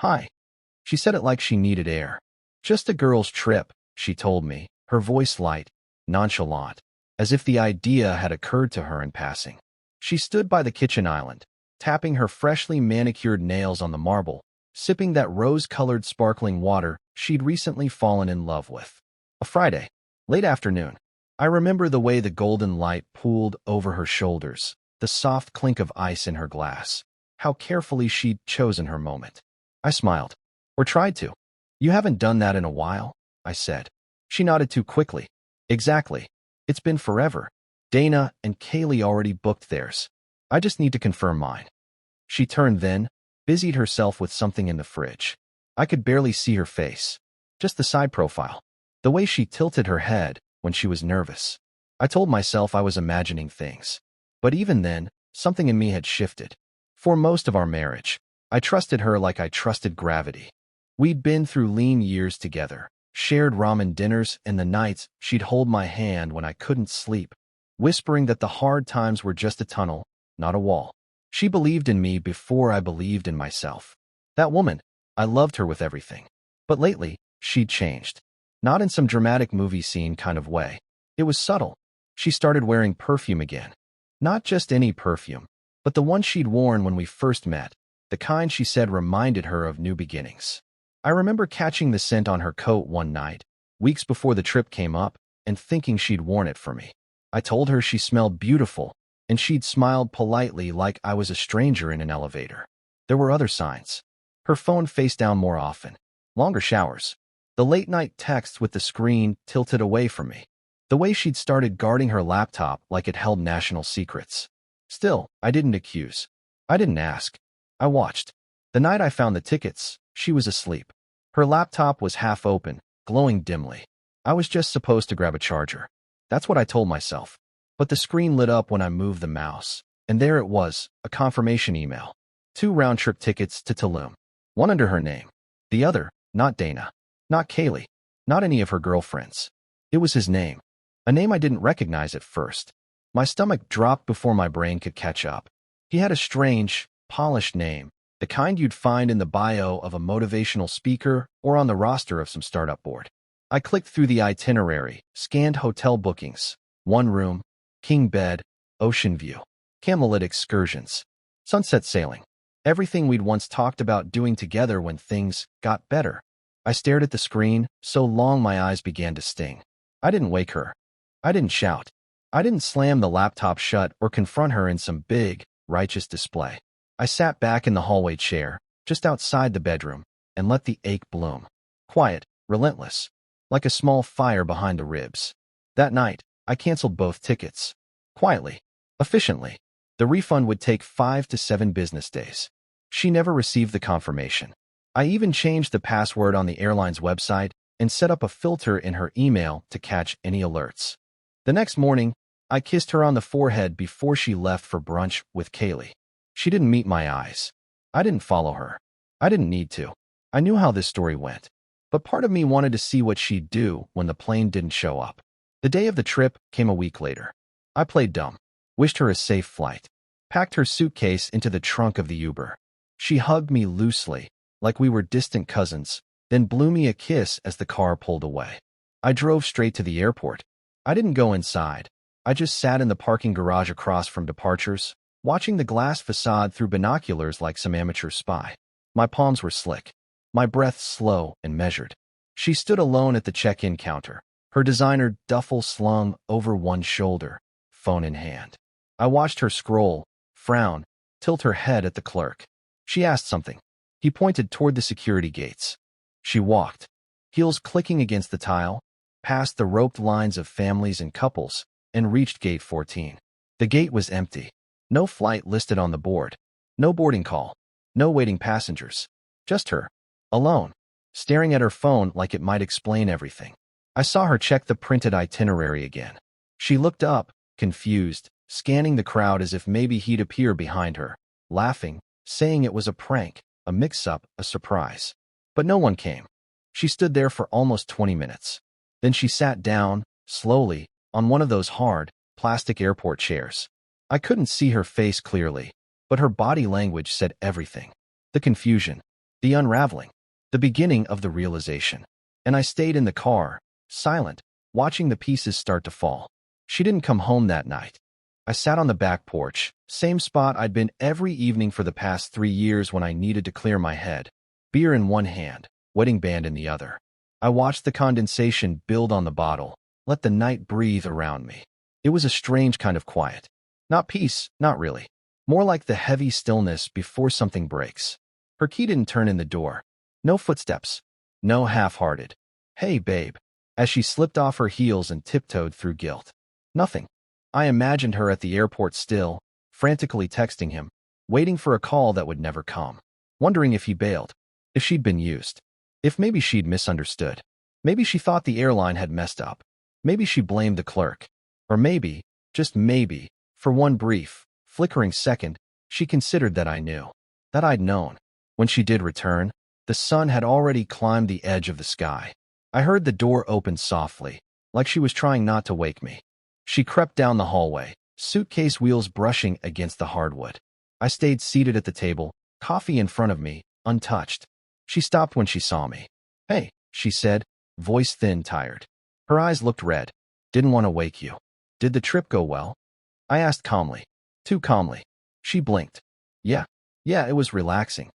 Hi. She said it like she needed air. Just a girl's trip, she told me, her voice light, nonchalant, as if the idea had occurred to her in passing. She stood by the kitchen island, tapping her freshly manicured nails on the marble, sipping that rose-colored sparkling water she'd recently fallen in love with. A Friday, late afternoon. I remember the way the golden light pooled over her shoulders, the soft clink of ice in her glass, how carefully she'd chosen her moment. I smiled. Or tried to. You haven't done that in a while, I said. She nodded too quickly. Exactly. It's been forever. Dana and Kaylee already booked theirs. I just need to confirm mine. She turned then, busied herself with something in the fridge. I could barely see her face. Just the side profile. The way she tilted her head when she was nervous. I told myself I was imagining things. But even then, something in me had shifted. For most of our marriage, I trusted her like I trusted gravity. We'd been through lean years together, shared ramen dinners and the nights she'd hold my hand when I couldn't sleep, whispering that the hard times were just a tunnel, not a wall. She believed in me before I believed in myself. That woman, I loved her with everything. But lately, she'd changed. Not in some dramatic movie scene kind of way. It was subtle. She started wearing perfume again. Not just any perfume, but the one she'd worn when we first met, the kind she said reminded her of new beginnings. I remember catching the scent on her coat one night, weeks before the trip came up, and thinking she'd worn it for me. I told her she smelled beautiful, and she'd smiled politely like I was a stranger in an elevator. There were other signs. Her phone face down more often. Longer showers. The late-night texts with the screen tilted away from me. The way she'd started guarding her laptop like it held national secrets. Still, I didn't accuse. I didn't ask. I watched. The night I found the tickets, she was asleep. Her laptop was half open, glowing dimly. I was just supposed to grab a charger. That's what I told myself. But the screen lit up when I moved the mouse, and there it was, a confirmation email. 2 round-trip tickets to Tulum. One under her name. The other, not Dana. Not Kaylee. Not any of her girlfriends. It was his name. A name I didn't recognize at first. My stomach dropped before my brain could catch up. He had a strange, polished name. The kind you'd find in the bio of a motivational speaker or on the roster of some startup board. I clicked through the itinerary, scanned hotel bookings, 1 room, king bed, ocean view, camelid excursions, sunset sailing, everything we'd once talked about doing together when things got better. I stared at the screen, so long my eyes began to sting. I didn't wake her. I didn't shout. I didn't slam the laptop shut or confront her in some big, righteous display. I sat back in the hallway chair, just outside the bedroom, and let the ache bloom. Quiet, relentless, like a small fire behind the ribs. That night, I canceled both tickets. Quietly, efficiently. The refund would take 5 to 7 business days. She never received the confirmation. I even changed the password on the airline's website and set up a filter in her email to catch any alerts. The next morning, I kissed her on the forehead before she left for brunch with Kaylee. She didn't meet my eyes. I didn't follow her. I didn't need to. I knew how this story went. But part of me wanted to see what she'd do when the plane didn't show up. The day of the trip came a week later. I played dumb, wished her a safe flight, packed her suitcase into the trunk of the Uber. She hugged me loosely, like we were distant cousins, then blew me a kiss as the car pulled away. I drove straight to the airport. I didn't go inside. I just sat in the parking garage across from departures, watching the glass facade through binoculars like some amateur spy. My palms were slick, my breath slow and measured. She stood alone at the check-in counter, her designer duffel slung over one shoulder, phone in hand. I watched her scroll, frown, tilt her head at the clerk. She asked something. He pointed toward the security gates. She walked, heels clicking against the tile, past the roped lines of families and couples, and reached gate 14. The gate was empty. No flight listed on the board. No boarding call. No waiting passengers. Just her. Alone. Staring at her phone like it might explain everything. I saw her check the printed itinerary again. She looked up, confused, scanning the crowd as if maybe he'd appear behind her, laughing, saying it was a prank, a mix-up, a surprise. But no one came. She stood there for almost 20 minutes. Then she sat down, slowly, on one of those hard, plastic airport chairs. I couldn't see her face clearly, but her body language said everything. The confusion, The unraveling. The beginning of the realization. And I stayed in the car, silent, watching the pieces start to fall. She didn't come home that night. I sat on the back porch, same spot I'd been every evening for the past 3 years when I needed to clear my head. Beer in one hand, wedding band in the other. I watched the condensation build on the bottle, let the night breathe around me. It was a strange kind of quiet. Not peace, not really. More like the heavy stillness before something breaks. Her key didn't turn in the door. No footsteps. No half-hearted, "Hey, babe," as she slipped off her heels and tiptoed through guilt. Nothing. I imagined her at the airport still, frantically texting him, waiting for a call that would never come, wondering if he bailed, if she'd been used, if maybe she'd misunderstood. Maybe she thought the airline had messed up. Maybe she blamed the clerk. Or maybe, just maybe, for one brief, flickering second, she considered that I knew, that I'd known. When she did return, the sun had already climbed the edge of the sky. I heard the door open softly, like she was trying not to wake me. She crept down the hallway, suitcase wheels brushing against the hardwood. I stayed seated at the table, coffee in front of me, untouched. She stopped when she saw me. "Hey," she said, voice thin, tired. Her eyes looked red. "Didn't want to wake you. Did the trip go well?" I asked calmly. Too calmly. She blinked. Yeah, it was relaxing."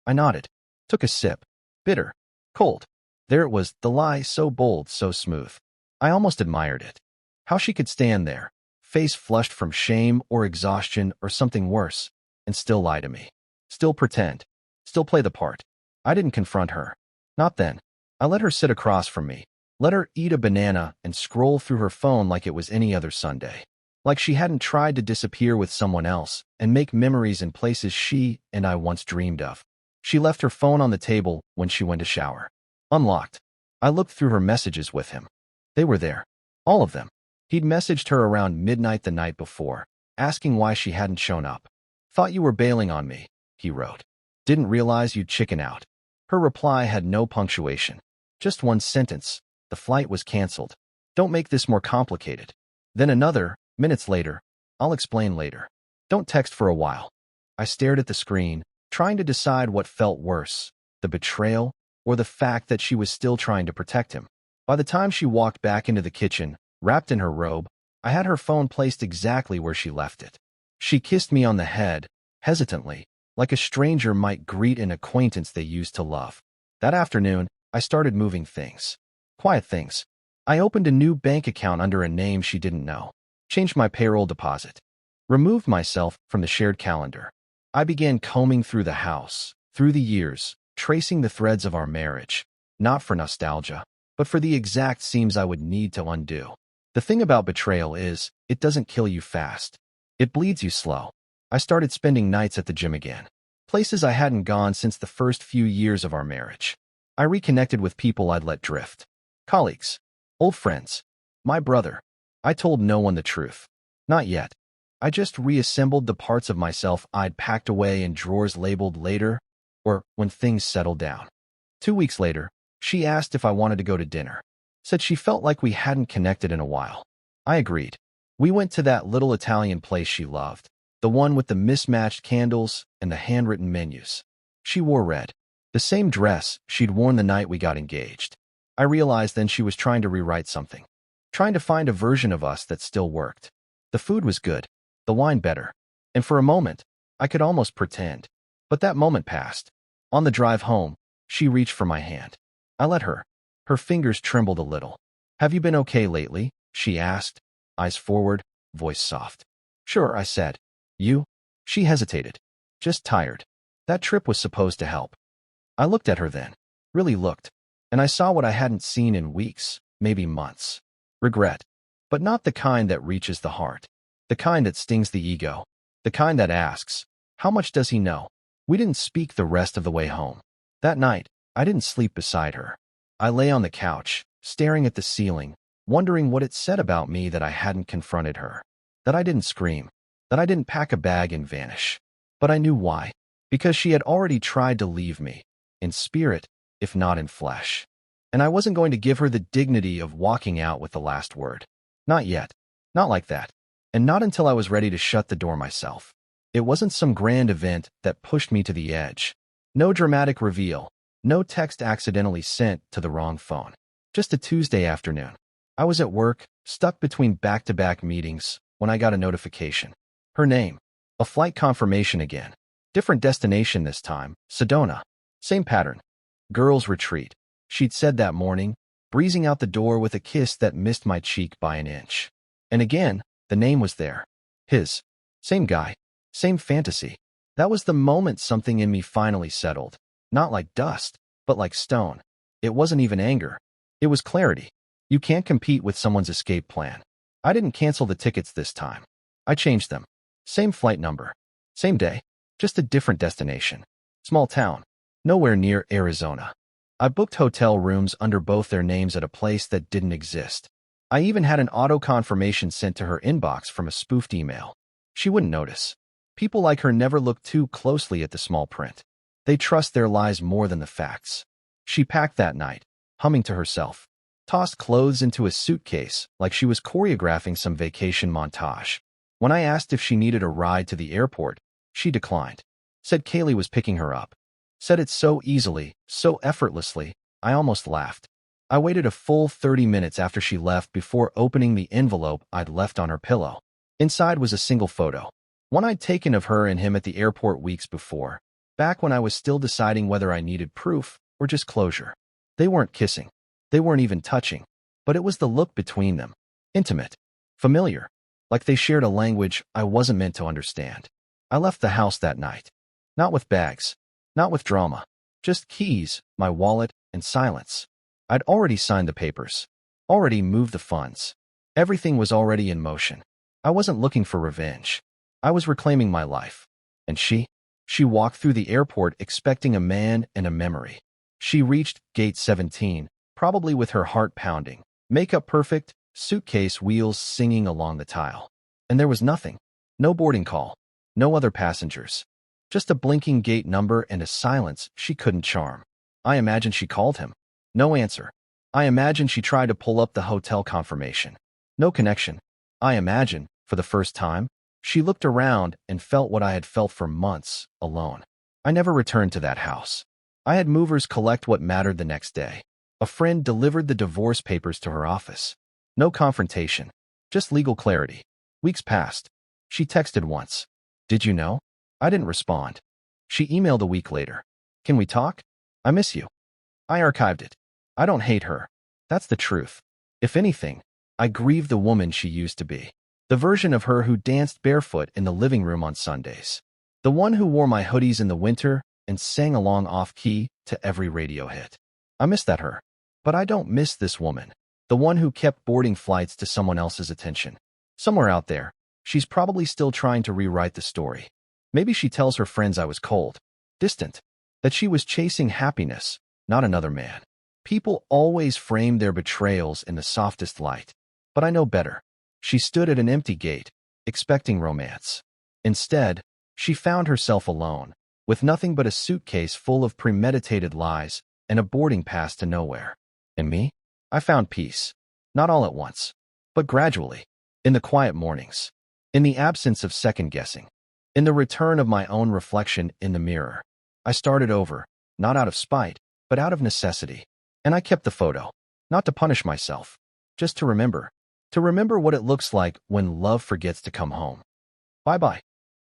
I nodded. Took a sip. Bitter. Cold. There it was, the lie, so bold, so smooth. I almost admired it. How she could stand there, face flushed from shame or exhaustion or something worse, and still lie to me. Still pretend. Still play the part. I didn't confront her. Not then. I let her sit across from me. Let her eat a banana and scroll through her phone like it was any other Sunday. Like she hadn't tried to disappear with someone else and make memories in places she and I once dreamed of. She left her phone on the table when she went to shower. Unlocked. I looked through her messages with him. They were there. All of them. He'd messaged her around midnight the night before, asking why she hadn't shown up. "Thought you were bailing on me," he wrote. "Didn't realize you'd chicken out." Her reply had no punctuation. Just one sentence. "The flight was canceled. Don't make this more complicated." Then another, minutes later. "I'll explain later. Don't text for a while." I stared at the screen, trying to decide what felt worse, the betrayal or the fact that she was still trying to protect him. By the time she walked back into the kitchen, wrapped in her robe, I had her phone placed exactly where she left it. She kissed me on the head, hesitantly, like a stranger might greet an acquaintance they used to love. That afternoon, I started moving things. Quiet things. I opened a new bank account under a name she didn't know. Changed my payroll deposit. Removed myself from the shared calendar. I began combing through the house, through the years, tracing the threads of our marriage. Not for nostalgia, but for the exact seams I would need to undo. The thing about betrayal is, it doesn't kill you fast. It bleeds you slow. I started spending nights at the gym again. Places I hadn't gone since the first few years of our marriage. I reconnected with people I'd let drift. Colleagues. Old friends. My brother. I told no one the truth. Not yet. I just reassembled the parts of myself I'd packed away in drawers labeled later, or when things settled down. 2 weeks later, she asked if I wanted to go to dinner. Said she felt like we hadn't connected in a while. I agreed. We went to that little Italian place she loved, the one with the mismatched candles and the handwritten menus. She wore red, the same dress she'd worn the night we got engaged. I realized then she was trying to rewrite something, trying to find a version of us that still worked. The food was good, the wine better, and for a moment, I could almost pretend. But that moment passed. On the drive home, she reached for my hand. I let her. Her fingers trembled a little. "Have you been okay lately?" she asked, eyes forward, voice soft. "Sure," I said. "You?" She hesitated. "Just tired. That trip was supposed to help." I looked at her then, really looked, and I saw what I hadn't seen in weeks, maybe months. Regret. But not the kind that reaches the heart. The kind that stings the ego. The kind that asks, how much does he know? We didn't speak the rest of the way home. That night, I didn't sleep beside her. I lay on the couch, staring at the ceiling, wondering what it said about me that I hadn't confronted her. That I didn't scream. That I didn't pack a bag and vanish. But I knew why. Because she had already tried to leave me. In spirit, if not in flesh. And I wasn't going to give her the dignity of walking out with the last word. Not yet. Not like that. And not until I was ready to shut the door myself. It wasn't some grand event that pushed me to the edge. No dramatic reveal. No text accidentally sent to the wrong phone. Just a Tuesday afternoon. I was at work, stuck between back-to-back meetings, when I got a notification. Her name. A flight confirmation again. Different destination this time, Sedona. Same pattern. Girls' retreat. She'd said that morning, breezing out the door with a kiss that missed my cheek by an inch. And again, the name was there. His. Same guy. Same fantasy. That was the moment something in me finally settled. Not like dust, but like stone. It wasn't even anger. It was clarity. You can't compete with someone's escape plan. I didn't cancel the tickets this time. I changed them. Same flight number. Same day. Just a different destination. Small town. Nowhere near Arizona. I booked hotel rooms under both their names at a place that didn't exist. I even had an auto confirmation sent to her inbox from a spoofed email. She wouldn't notice. People like her never look too closely at the small print. They trust their lies more than the facts. She packed that night, humming to herself. Tossed clothes into a suitcase like she was choreographing some vacation montage. When I asked if she needed a ride to the airport, she declined. Said Kaylee was picking her up. Said it so easily, so effortlessly, I almost laughed. I waited a full 30 minutes after she left before opening the envelope I'd left on her pillow. Inside was a single photo. One I'd taken of her and him at the airport weeks before, back when I was still deciding whether I needed proof or just closure. They weren't kissing. They weren't even touching. But it was the look between them. Intimate. Familiar. Like they shared a language I wasn't meant to understand. I left the house that night. Not with bags. Not with drama. Just keys, my wallet, and silence. I'd already signed the papers. Already moved the funds. Everything was already in motion. I wasn't looking for revenge. I was reclaiming my life. And she? She walked through the airport expecting a man and a memory. She reached gate 17, probably with her heart pounding, makeup perfect, suitcase wheels singing along the tile. And there was nothing. No boarding call. No other passengers. Just a blinking gate number and a silence she couldn't charm. I imagine she called him. No answer. I imagine she tried to pull up the hotel confirmation. No connection. I imagine, for the first time, she looked around and felt what I had felt for months, alone. I never returned to that house. I had movers collect what mattered the next day. A friend delivered the divorce papers to her office. No confrontation. Just legal clarity. Weeks passed. She texted once. Did you know? I didn't respond. She emailed a week later. Can we talk? I miss you. I archived it. I don't hate her. That's the truth. If anything, I grieve the woman she used to be. The version of her who danced barefoot in the living room on Sundays. The one who wore my hoodies in the winter and sang along off-key to every radio hit. I miss that her. But I don't miss this woman. The one who kept boarding flights to someone else's attention. Somewhere out there, she's probably still trying to rewrite the story. Maybe she tells her friends I was cold, distant, that she was chasing happiness, not another man. People always frame their betrayals in the softest light. But I know better. She stood at an empty gate, expecting romance. Instead, she found herself alone, with nothing but a suitcase full of premeditated lies and a boarding pass to nowhere. And me? I found peace. Not all at once, but gradually. In the quiet mornings. In the absence of second-guessing. In the return of my own reflection in the mirror. I started over, not out of spite, but out of necessity. And I kept the photo. Not to punish myself. Just to remember. To remember what it looks like when love forgets to come home. Bye-bye.